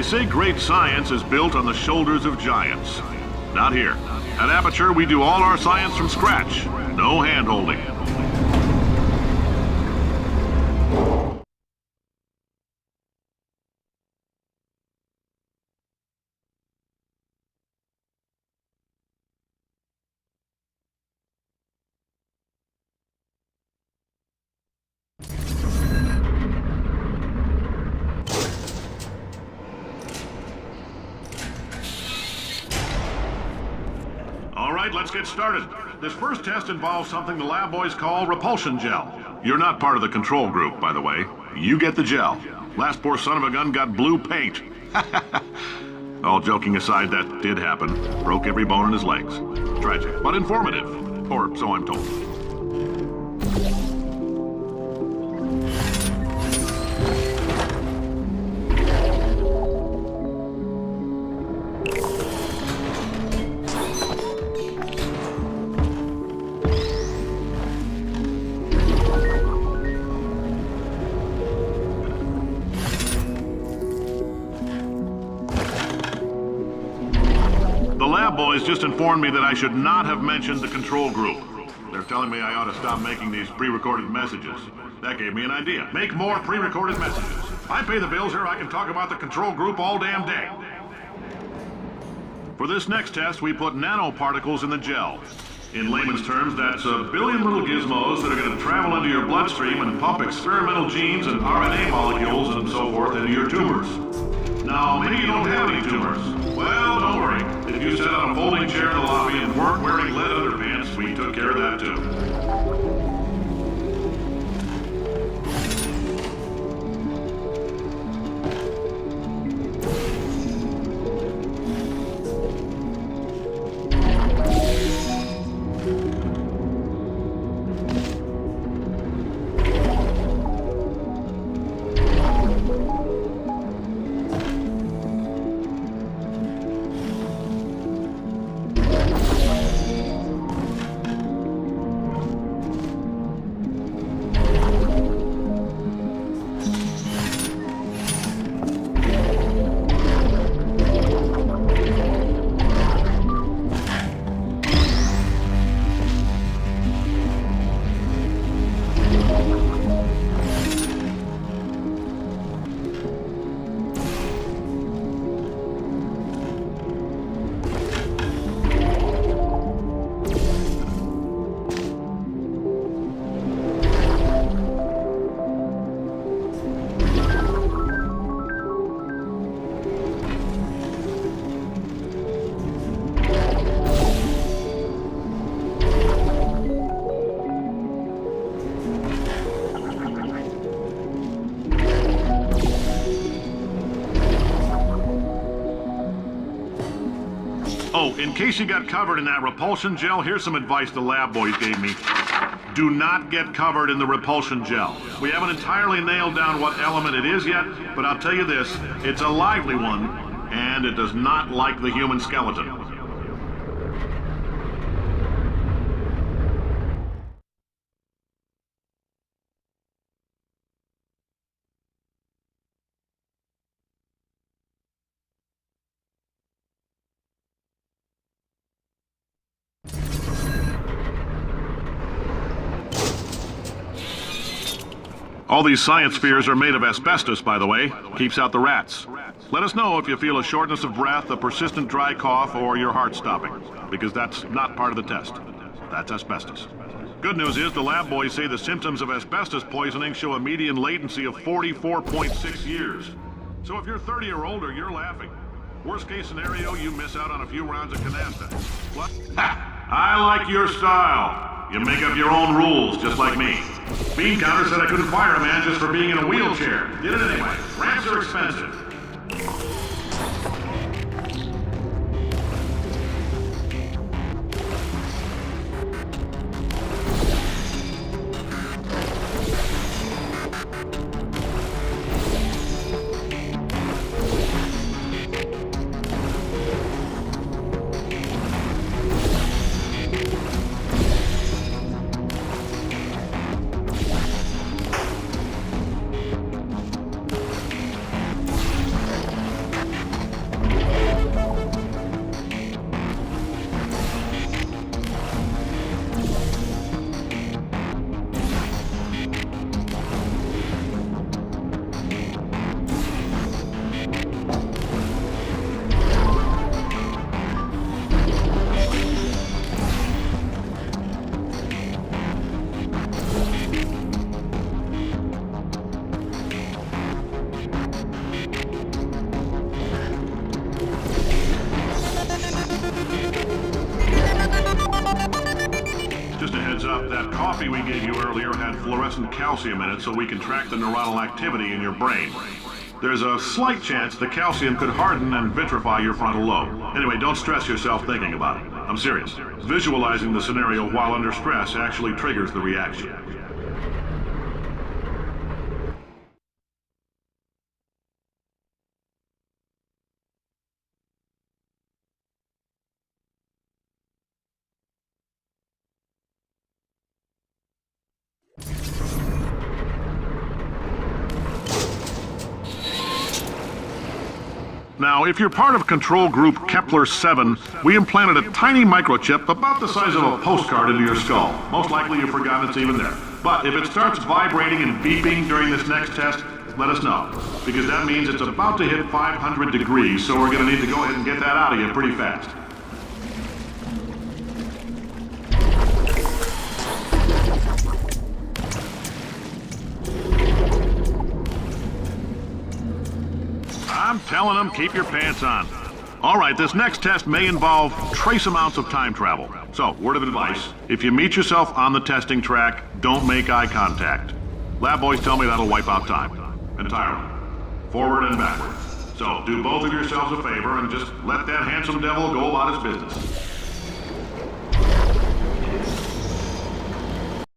They say great science is built on the shoulders of giants. Not here. At Aperture, we do all our science from scratch. No hand-holding. All right, let's get started. This first test involves something the lab boys call repulsion gel. You're not part of the control group, by the way. You get the gel. Last poor son of a gun got blue paint. All joking aside, that did happen. Broke every bone in his legs. Tragic, but informative. Or so I'm told. The lab boys just informed me that I should not have mentioned the control group. They're telling me I ought to stop making these pre-recorded messages. That gave me an idea. Make more pre-recorded messages. I pay the bills here, I can talk about the control group all damn day. For this next test, we put nanoparticles in the gel. In layman's terms, that's a billion little gizmos that are going to travel into your bloodstream and pump experimental genes and RNA molecules and so forth into your tumors. Now, maybe you don't have any tumors. Well, don't worry. If you sat on a folding chair in the lobby and weren't wearing lead underpants, we took care of that too. Oh, in case you got covered in that repulsion gel, here's some advice the lab boys gave me. Do not get covered in the repulsion gel. We haven't entirely nailed down what element it is yet, but I'll tell you this, it's a lively one, and it does not like the human skeleton. All these science spheres are made of asbestos, by the way. Keeps out the rats. Let us know if you feel a shortness of breath, a persistent dry cough, or your heart stopping, because that's not part of the test. That's asbestos. Good news is the lab boys say the symptoms of asbestos poisoning show a median latency of 44.6 years. So if you're 30 or older, you're laughing. Worst case scenario, you miss out on a few rounds of canasta. What? Ha! I like your style. You make up your own rules, just like me. Bean Counter said I couldn't fire a man just for being in a wheelchair. Did it anyway. Ramps are expensive. that coffee we gave you earlier had fluorescent calcium in it so we can track the neuronal activity in your brain. There's a slight chance the calcium could harden and vitrify your frontal lobe. Anyway, don't stress yourself thinking about it. I'm serious. Visualizing the scenario while under stress actually triggers the reaction. Now, if you're part of control group Kepler-7, we implanted a tiny microchip about the size of a postcard into your skull. Most likely you've forgotten it's even there. But if it starts vibrating and beeping during this next test, let us know. Because that means it's about to hit 500 degrees, so we're going to need to go ahead and get that out of you pretty fast. I'm telling them, keep your pants on. All right, this next test may involve trace amounts of time travel. So, word of advice, if you meet yourself on the testing track, don't make eye contact. Lab boys tell me that'll wipe out time. Entirely. Forward and backward. So, do both of yourselves a favor and just let that handsome devil go about his business.